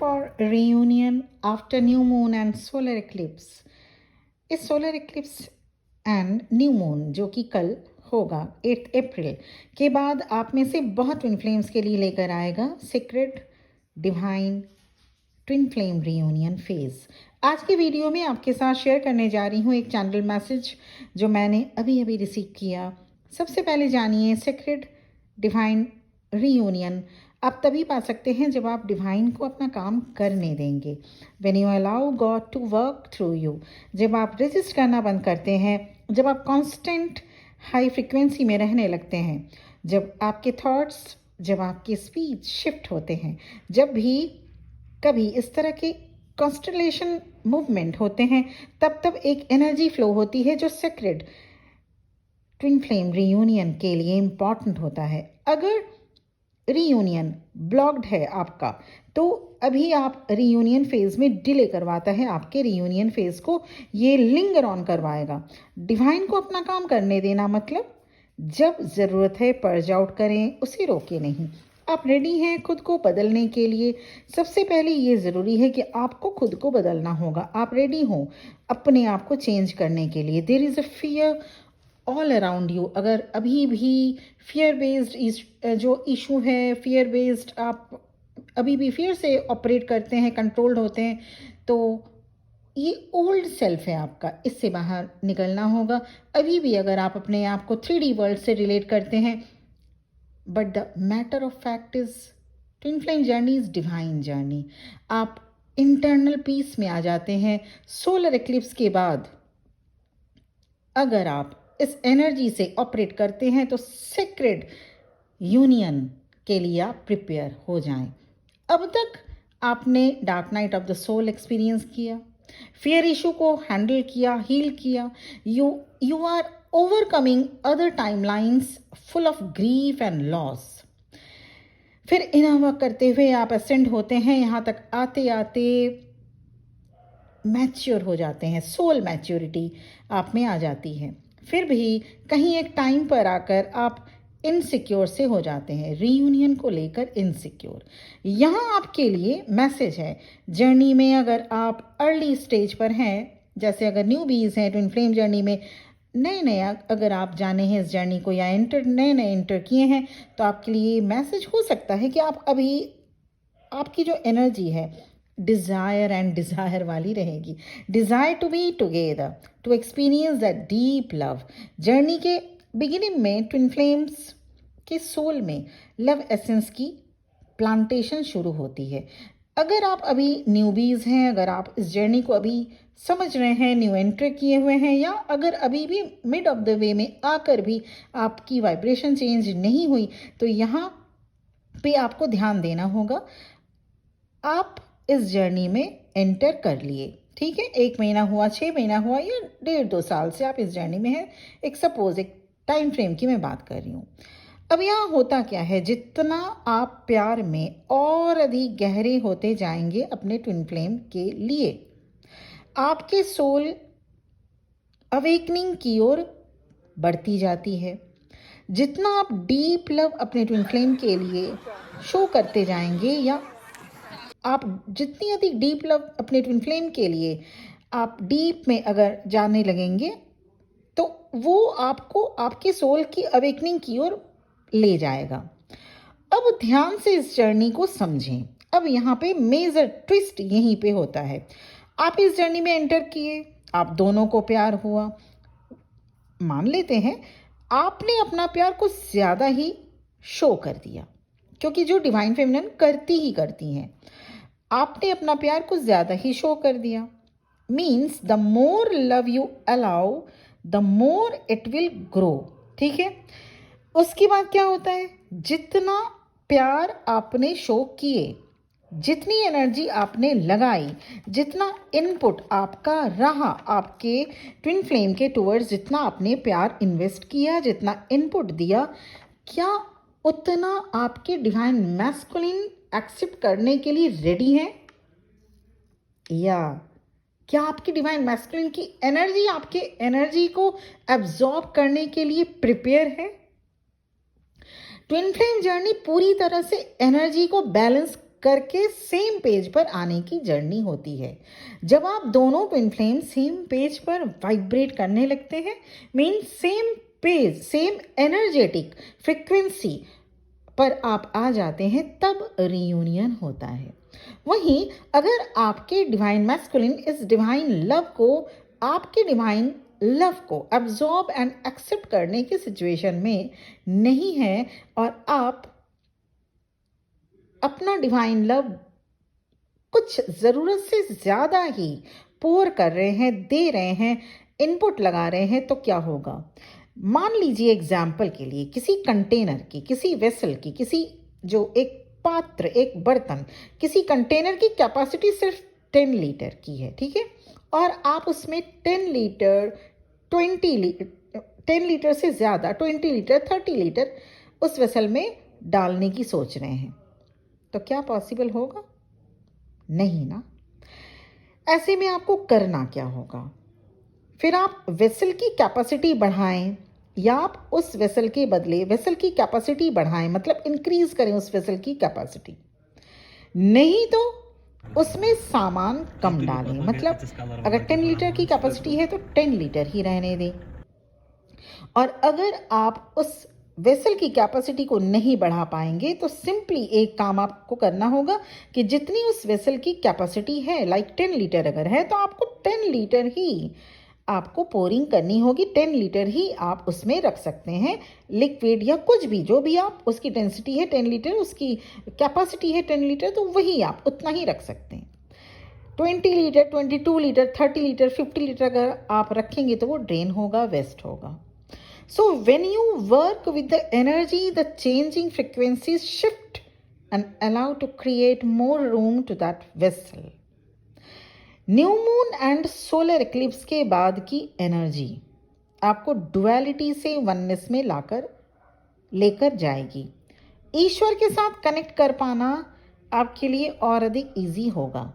for reunion after new moon and solar eclipse. इस solar Eclipse and new moon जो कि कल होगा 8 अप्रैल के बाद आप में से बहुत ट्विन फ्लेम्स के लिए लेकर आएगा secret divine twin flame reunion phase. आज के वीडियो में आपके साथ शेयर करने जा रही हूँ एक चैनल मैसेज जो मैंने अभी अभी रिसीव किया। सबसे पहले जानिए सीक्रेट डिवाइन रियूनियन आप तभी पा सकते हैं जब आप डिवाइन को अपना काम करने देंगे। When you allow God to work through you, जब आप रेजिस्ट करना बंद करते हैं, जब आप कांस्टेंट हाई फ्रिक्वेंसी में रहने लगते हैं, जब आपके थॉट्स, जब आपकी स्पीच शिफ्ट होते हैं, जब भी कभी इस तरह के कॉन्स्टलेशन मूवमेंट होते हैं, तब एक एनर्जी फ्लो होती है जो सेक्रेड ट्विन फ्लेम रियूनियन के लिए इम्पॉर्टेंट होता है। अगर रीयूनियन ब्लॉक्ड है आपका तो अभी आप रीयूनियन फेज में डिले करवाता है, आपके रीयूनियन फेज को ये लिंगर ऑन करवाएगा। डिवाइन को अपना काम करने देना मतलब जब ज़रूरत है पर्ज आउट करें, उसे रोके नहीं। आप रेडी हैं खुद को बदलने के लिए? सबसे पहले ये ज़रूरी है कि आपको खुद को बदलना होगा। आप रेडी हो अपने आप को चेंज करने के लिए? There is a fear all around you. अगर अभी भी फियर बेस्ड जो इशू है, फियर बेस्ड आप अभी भी फियर से ऑपरेट करते हैं, कंट्रोल्ड होते हैं, तो ये ओल्ड सेल्फ है आपका, इससे बाहर निकलना होगा। अभी भी अगर आप अपने आप को 3D वर्ल्ड से रिलेट करते हैं, but the matter of fact is twin flame journey is divine journey. आप इंटरनल पीस में आ जाते हैं सोलर एक्लिप्स के बाद। अगर आप इस एनर्जी से ऑपरेट करते हैं तो सेक्रेड यूनियन के लिए आप प्रिपेयर हो जाएं। अब तक आपने dark night of the soul experience किया, फियर इशू को हैंडल किया, हील किया। You are overcoming other timelines full of grief and loss. फिर इनर वर्क करते हुए आप असेंड होते हैं, यहाँ तक आते आते मैच्योर हो जाते हैं, सोल मैच्योरिटी आप में आ जाती है। फिर भी कहीं एक टाइम पर आकर आप इनसिक्योर से हो जाते हैं, रीयूनियन को लेकर इनसिक्योर। यहाँ आपके लिए मैसेज है जर्नी में। अगर आप अर्ली स्टेज पर हैं, जैसे अगर न्यूबीज हैं ट्विन फ्लेम जर्नी में, नए नए अगर आप जाने हैं इस जर्नी को या नए नए इंटर किए हैं, तो आपके लिए मैसेज हो सकता है कि आप अभी आपकी जो एनर्जी है डिज़ायर एंड डिज़ायर वाली रहेगी। Desire to be together, to experience that deep love. Journey के बिगिनिंग में ट्विन फ्लेम्स के सोल में लव एसेंस की प्लांटेशन शुरू होती है। अगर आप अभी न्यूबीज़ हैं, अगर आप इस जर्नी को अभी समझ रहे हैं, न्यू एंटर किए हुए हैं, या अगर अभी भी मिड ऑफ द वे में आकर भी आपकी वाइब्रेशन चेंज नहीं हुई, तो यहाँ पे आपको ध्यान देना होगा। आप इस जर्नी में एंटर कर लिए, ठीक है, 1 महीना हुआ, 6 महीना हुआ, या 1.5-2 साल से आप इस जर्नी में हैं, एक सपोज एक टाइम फ्रेम की मैं बात कर रही हूँ। अब यहाँ होता क्या है, जितना आप प्यार में और अधिक गहरे होते जाएंगे अपने ट्विन फ्लेम के लिए, आपके सोल अवेकनिंग की ओर बढ़ती जाती है। जितना आप डीप लव अपने ट्विन फ्लेम के लिए शो करते जाएंगे, या आप जितनी अधिक डीप लव अपने ट्विन फ्लेम के लिए आप डीप में अगर जाने लगेंगे, तो वो आपको आपके सोल की अवेकनिंग की ओर ले जाएगा। अब ध्यान से इस जर्नी को समझें। अब यहाँ पे मेजर ट्विस्ट यहीं पे होता है। आप इस जर्नी में एंटर किए, आप दोनों को प्यार हुआ, मान लेते हैं आपने अपना प्यार कुछ ज़्यादा ही शो कर दिया, क्योंकि जो डिवाइन फेमिनिन करती ही करती हैं, आपने अपना प्यार कुछ ज़्यादा ही शो कर दिया। Means the more love you allow the more it will grow, ठीक है। उसके बाद क्या होता है, जितना प्यार आपने शो किए, जितनी एनर्जी आपने लगाई, जितना इनपुट आपका रहा आपके ट्विन फ्लेम के टुवर्ड्स, जितना आपने प्यार इन्वेस्ट किया, जितना इनपुट दिया, क्या उतना आपके डिवाइन मैस्कुलिन एक्सेप्ट करने के लिए रेडी हैं? या क्या आपकी डिवाइन मैस्कुलिन की एनर्जी आपके एनर्जी को एब्जॉर्ब करने के लिए प्रिपेयर है? ट्विन फ्लेम जर्नी पूरी तरह से एनर्जी को बैलेंस करके सेम पेज पर आने की जर्नी होती है। जब आप दोनों ट्विन फ्लेम सेम पेज पर वाइब्रेट करने लगते हैं, mean same page, same energetic frequency पर आप आ जाते हैं, तब रियूनियन होता है। वहीं अगर आपके डिवाइन मैस्कुलिन इस डिवाइन लव को, आपके डिवाइन लव को एब्जॉर्ब एंड एक्सेप्ट करने की सिचुएशन में नहीं है और आप अपना डिवाइन लव कुछ ज़रूरत से ज़्यादा ही पोर कर रहे हैं, दे रहे हैं, इनपुट लगा रहे हैं, तो क्या होगा? मान लीजिए एग्जाम्पल के लिए किसी कंटेनर की, किसी वेसल की, किसी जो एक पात्र, एक बर्तन, किसी कंटेनर की कैपेसिटी सिर्फ 10 लीटर की है, ठीक है? और आप उसमें 10 लीटर, 20 लीटर, 10 लीटर से ज़्यादा, 20 लीटर, 30 लीटर उस वेसल में डालने की सोच रहे हैं, तो क्या पॉसिबल होगा? नहीं ना। ऐसे में आपको करना क्या होगा? फिर आप वेसल की कैपेसिटी बढ़ाएं, या आप उस वेसल के बदले वेसल की कैपेसिटी बढ़ाएं, मतलब इंक्रीज करें उस वेसल की कैपेसिटी। नहीं तो उसमें सामान कम डालें, मतलब अगर 10 लीटर की कैपेसिटी है तो 10 लीटर ही रहने दें। और अगर आप उस वेसल की कैपेसिटी को नहीं बढ़ा पाएंगे तो सिंपली एक काम आपको करना होगा कि जितनी उस वेसल की कैपेसिटी है, लाइक 10 लीटर अगर है, तो आपको 10 लीटर ही आपको पोरिंग करनी होगी। 10 लीटर ही आप उसमें रख सकते हैं, लिक्विड या कुछ भी, जो भी आप, उसकी डेंसिटी है 10 लीटर, उसकी कैपेसिटी है 10 लीटर, तो वही आप उतना ही रख सकते हैं। 20 लीटर, 22 लीटर, 30 लीटर, 50 लीटर अगर आप रखेंगे तो वो ड्रेन होगा, वेस्ट होगा। So when you work with the energy, the changing frequencies shift and allow to create more room to that vessel. New moon and solar Eclipse के बाद की एनर्जी आपको डुअलिटी से वननेस में लेकर जाएगी। ईश्वर के साथ कनेक्ट कर पाना आपके लिए और अधिक इजी होगा।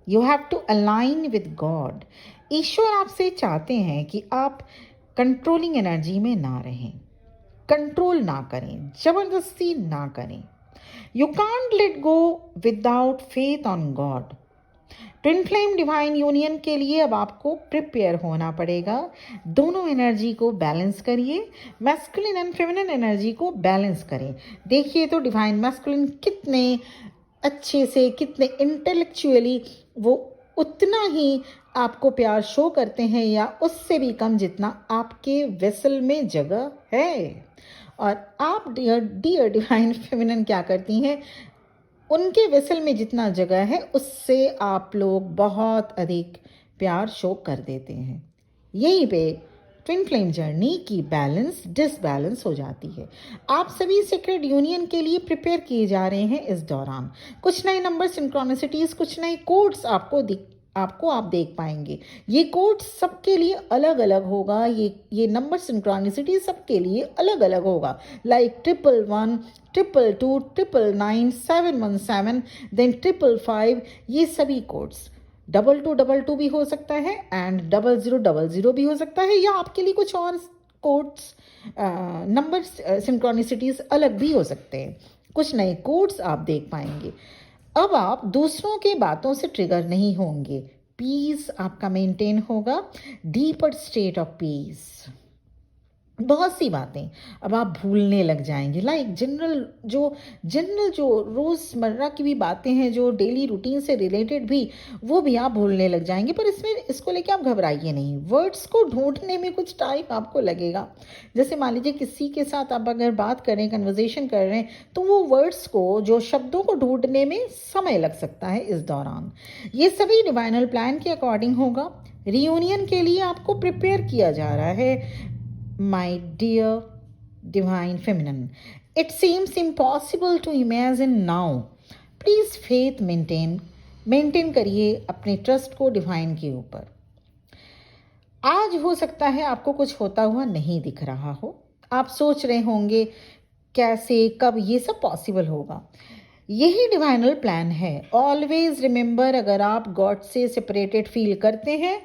You have to align with God. ईश्वर आपसे चाहते हैं कि आप कंट्रोलिंग एनर्जी में ना रहें, कंट्रोल ना करें, जबरदस्ती ना करें। You can't let go without faith on God. Twin flame divine union के लिए अब आपको प्रिपेयर होना पड़ेगा। दोनों एनर्जी को बैलेंस करिए, मैस्कुलिन एंड फेमिनिन एनर्जी को बैलेंस करें। देखिए तो डिवाइन मैस्कुलिन कितने अच्छे से, कितने इंटेलेक्चुअली वो उतना ही आपको प्यार शो करते हैं, या उससे भी कम जितना आपके वेसल में जगह है। और आप डियर डिवाइन फेमिनिन क्या करती हैं? उनके वेसल में जितना जगह है उससे आप लोग बहुत अधिक प्यार शो कर देते हैं। यहीं पे ट्विन फ्लेम जर्नी की बैलेंस डिसबैलेंस हो जाती है। आप सभी सीक्रेट यूनियन के लिए प्रिपेयर किए जा रहे हैं इस दौरान। कुछ नए नंबर सिंक्रोनिसिटीज, कुछ नए कोड्स आपको आप देख पाएंगे। ये कोड सबके लिए अलग अलग होगा, ये नंबर सिंक्रोनिसिटी सबके लिए अलग अलग होगा, लाइक 111, 222, 999, 717, देन 555। ये सभी कोड्स 2222 भी हो सकता है एंड 0000 भी हो सकता है, या आपके लिए कुछ और कोड्स, नंबर सिंक्रोनिसिटीज अलग भी हो सकते हैं। कुछ नए कोड्स आप देख पाएंगे। अब आप दूसरों के बातों से ट्रिगर नहीं होंगे। पीस आपका मेंटेन होगा, डीपर स्टेट ऑफ पीस। बहुत सी बातें अब आप भूलने लग जाएंगे, लाइक जनरल जो रोज़मर्रा की भी बातें हैं, जो डेली रूटीन से रिलेटेड भी, वो भी आप भूलने लग जाएंगे। पर इसको लेके आप घबराइए नहीं। वर्ड्स को ढूंढने में कुछ टाइम आपको लगेगा। जैसे मान लीजिए किसी के साथ आप अगर बात कर रहे हैं, कन्वर्जेशन कर रहे हैं, तो वो वर्ड्स को, जो शब्दों को ढूंढने में समय लग सकता है इस दौरान। ये सभी डिवाइनल प्लान के अकॉर्डिंग होगा। रियूनियन के लिए आपको प्रिपेयर किया जा रहा है, my dear divine feminine. It seems impossible to imagine now. Please faith maintain करिए अपने ट्रस्ट को डिवाइन के ऊपर। आज हो सकता है आपको कुछ होता हुआ नहीं दिख रहा हो। आप सोच रहे होंगे कैसे, कब ये सब पॉसिबल होगा। यही डिवाइनल प्लान है। ऑलवेज रिमेंबर, अगर आप गॉड से सेपरेटेड फील करते हैं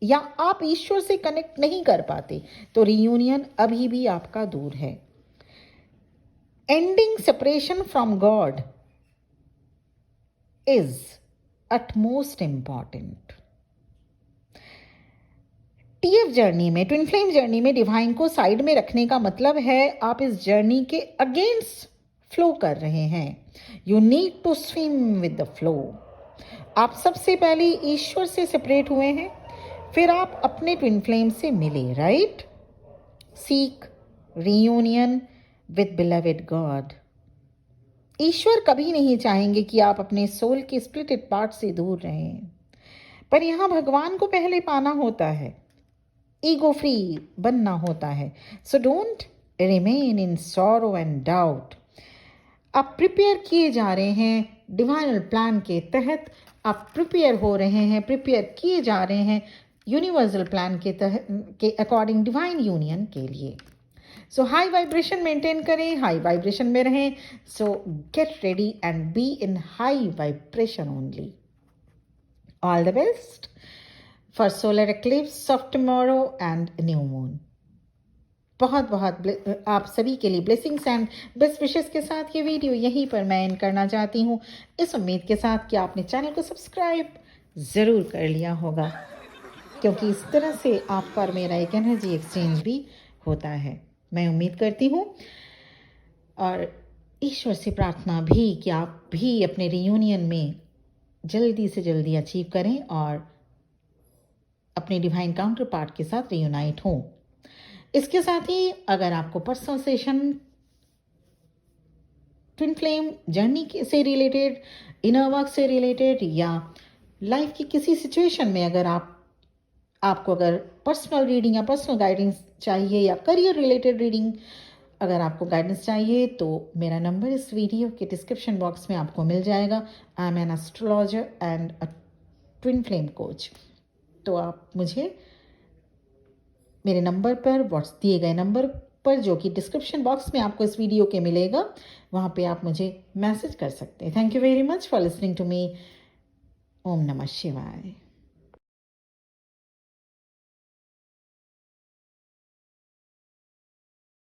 या आप ईश्वर से कनेक्ट नहीं कर पाते, तो रियूनियन अभी भी आपका दूर है। Ending separation from God is utmost important. TF journey में, ट्विन फ्लेम जर्नी में डिवाइन को साइड में रखने का मतलब है आप इस जर्नी के अगेंस्ट फ्लो कर रहे हैं. You need to swim with the flow. आप सबसे पहले ईश्वर से सेपरेट हुए हैं, फिर आप अपने ट्विन फ्लेम से मिले, right? Seek reunion with beloved God. ईश्वर कभी नहीं चाहेंगे कि आप अपने सोल के स्प्लिटेड पार्ट से दूर रहें, पर यहां भगवान को पहले पाना होता है, ईगो फ्री बनना होता है. So don't remain in sorrow and doubt. आप प्रिपेयर किए जा रहे हैं डिवाइनल प्लान के तहत. आप प्रिपेयर हो रहे हैं, प्रिपेयर किए जा रहे हैं यूनिवर्सल प्लान के तहत के अकॉर्डिंग डिवाइन यूनियन के लिए. सो हाई वाइब्रेशन मेंटेन करें, हाई वाइब्रेशन में रहें. सो get ready and be in high vibration only. All the best for solar eclipse of tomorrow and new moon. बहुत बहुत आप सभी के लिए ब्लेसिंग्स एंड बेस्ट विशेस के साथ ये वीडियो यहीं पर मैं एंड करना चाहती हूँ, इस उम्मीद के साथ कि आपने चैनल को सब्सक्राइब ज़रूर कर लिया होगा, क्योंकि इस तरह से आप पर मेरा एक एनर्जी एक्सचेंज भी होता है. मैं उम्मीद करती हूँ और ईश्वर से प्रार्थना भी कि आप भी अपने रियूनियन में जल्दी से जल्दी अचीव करें और अपने डिवाइन काउंटर पार्ट के साथ रियूनाइट हों. इसके साथ ही अगर आपको personal session twin flame journey से रिलेटेड, इनर वर्क से रिलेटेड या लाइफ की किसी सिचुएशन में अगर आपको अगर पर्सनल रीडिंग या पर्सनल गाइडेंस चाहिए या करियर रिलेटेड रीडिंग अगर आपको गाइडेंस चाहिए, तो मेरा नंबर इस वीडियो के डिस्क्रिप्शन बॉक्स में आपको मिल जाएगा. I am an astrologer and a twin flame coach. तो आप मुझे मेरे नंबर पर दिए गए नंबर पर, जो कि डिस्क्रिप्शन बॉक्स में आपको इस वीडियो के मिलेगा, वहाँ पे आप मुझे मैसेज कर सकते हैं. Thank you very much for listening to me. ओम नमः शिवाय.